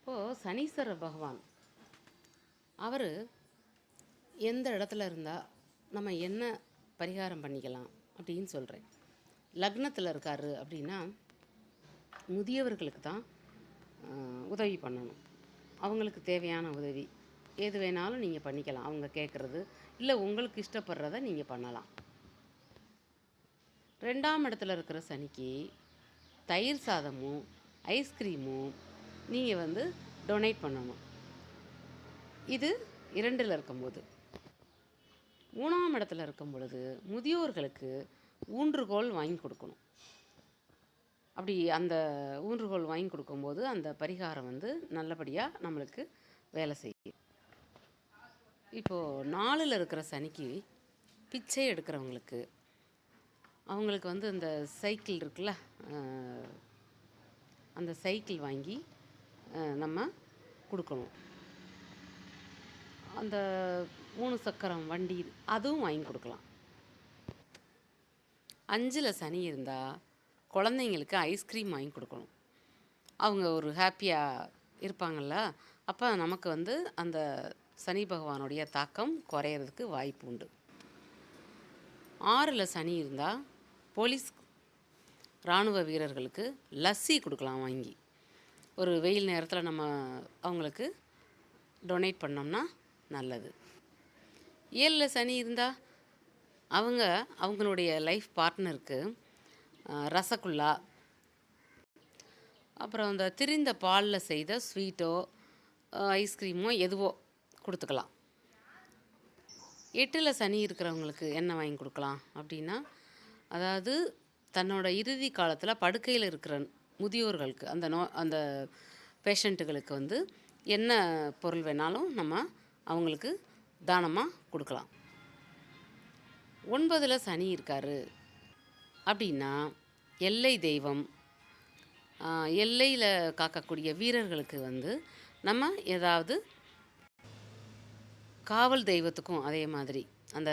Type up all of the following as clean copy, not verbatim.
இப்போது சனீஸ்வர பகவான் அவர் எந்த இடத்துல இருந்தால் நம்ம என்ன பரிகாரம் பண்ணிக்கலாம் அப்படின்னு சொல்கிறேன். லக்னத்தில் இருக்கார் அப்படின்னா முதியவர்களுக்கு தான் உதவி பண்ணணும். அவங்களுக்கு தேவையான உதவி எது வேணாலும் நீங்கள் பண்ணிக்கலாம். அவங்க கேட்குறது இல்லை உங்களுக்கு இஷ்டப்படுறத நீங்கள் பண்ணலாம். 2ஆம் இடத்துல இருக்கிற சனிக்கு தயிர் சாதமும் ஐஸ்கிரீமும் நீங்கள் டொனேட் பண்ணணும். இது 2ல் இருக்கும்போது. 3ஆம் இடத்துல இருக்கும் பொழுது முதியோர்களுக்கு ஊன்றுகோல் வாங்கி கொடுக்கணும். அப்படி அந்த ஊன்றுகோல் வாங்கி கொடுக்கும்போது அந்த பரிகாரம் நல்லபடியாக நம்மளுக்கு வேலை செய்யும். இப்போது 4ல் இருக்கிற சனிக்கு பிச்சை எடுக்கிறவங்களுக்கு அவங்களுக்கு இந்த சைக்கிள் இருக்குல்ல, அந்த சைக்கிள் வாங்கி நம்ம கொடுக்கணும். அந்த 3 சக்கரம் வண்டி அதுவும் வாங்கி கொடுக்கலாம். 5ல் சனி இருந்தால் குழந்தைங்களுக்கு ஐஸ்கிரீம் வாங்கி கொடுக்கணும். அவங்க ஒரு ஹாப்பியாக இருப்பாங்கள்ல, அப்போ நமக்கு அந்த சனி பகவானுடைய தாக்கம் குறையிறதுக்கு வாய்ப்பு உண்டு. 6ல் சனி இருந்தால் போலீஸ் இராணுவ வீரர்களுக்கு லஸ்ஸி கொடுக்கலாம் வாங்கி. ஒரு வெயில் நேரத்தில் நம்ம அவங்களுக்கு டொனேட் பண்ணோம்னா நல்லது. 7ல் சனி இருந்தால் அவங்களுடைய லைஃப் பார்ட்னருக்கு ரசகுல்லா, அப்புறம் அந்த திரிந்த பாலில் செய்த ஸ்வீட்டோ ஐஸ்கிரீமோ எதுவோ கொடுத்துக்கலாம். 8ல் சனி இருக்கிறவங்களுக்கு என்ன வாங்கி கொடுக்கலாம் அப்படின்னா, அதாவது தன்னோட இறுதி காலத்தில் படுக்கையில் இருக்கிற முதியோர்களுக்கு அந்த பேஷண்ட்டுகளுக்கு என்ன பொருள் வேணாலும் நம்ம அவங்களுக்கு தானமாக கொடுக்கலாம். 9ல் சனி இருக்கார் அப்படின்னா எல்லை தெய்வம், எல்லையில் காக்கக்கூடிய வீரர்களுக்கு நம்ம ஏதாவது காவல் தெய்வத்துக்கும் அதே மாதிரி அந்த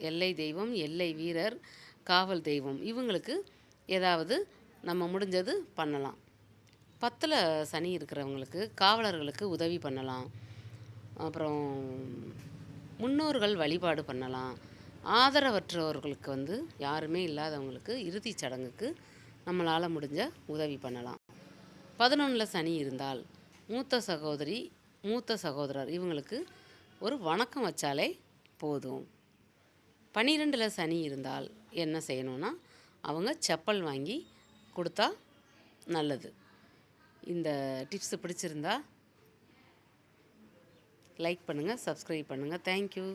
எல்லை தெய்வம், எல்லை வீரர், காவல் தெய்வம் இவங்களுக்கு ஏதாவது நம்ம முடிஞ்சது பண்ணலாம். 10ல் சனி இருக்கிறவங்களுக்கு காவலர்களுக்கு உதவி பண்ணலாம். அப்புறம் முன்னோர்கள் வழிபாடு பண்ணலாம். ஆதரவற்றவர்களுக்கு யாருமே இல்லாதவங்களுக்கு இறுதிச் சடங்குக்கு நம்மளால் முடிஞ்ச உதவி பண்ணலாம். 11ல் சனி இருந்தால் மூத்த சகோதரி, மூத்த சகோதரர் இவங்களுக்கு ஒரு வணக்கம் வச்சாலே போதும். 12ல் சனி இருந்தால் என்ன செய்யணும்னா அவங்க செப்பல் வாங்கி கொடுத்தா நல்லது. இந்த டிப்ஸ் பிடிச்சிருந்தா லைக் பண்ணுங்கள், சப்ஸ்கிரைப் பண்ணுங்கள். தேங்க்யூ.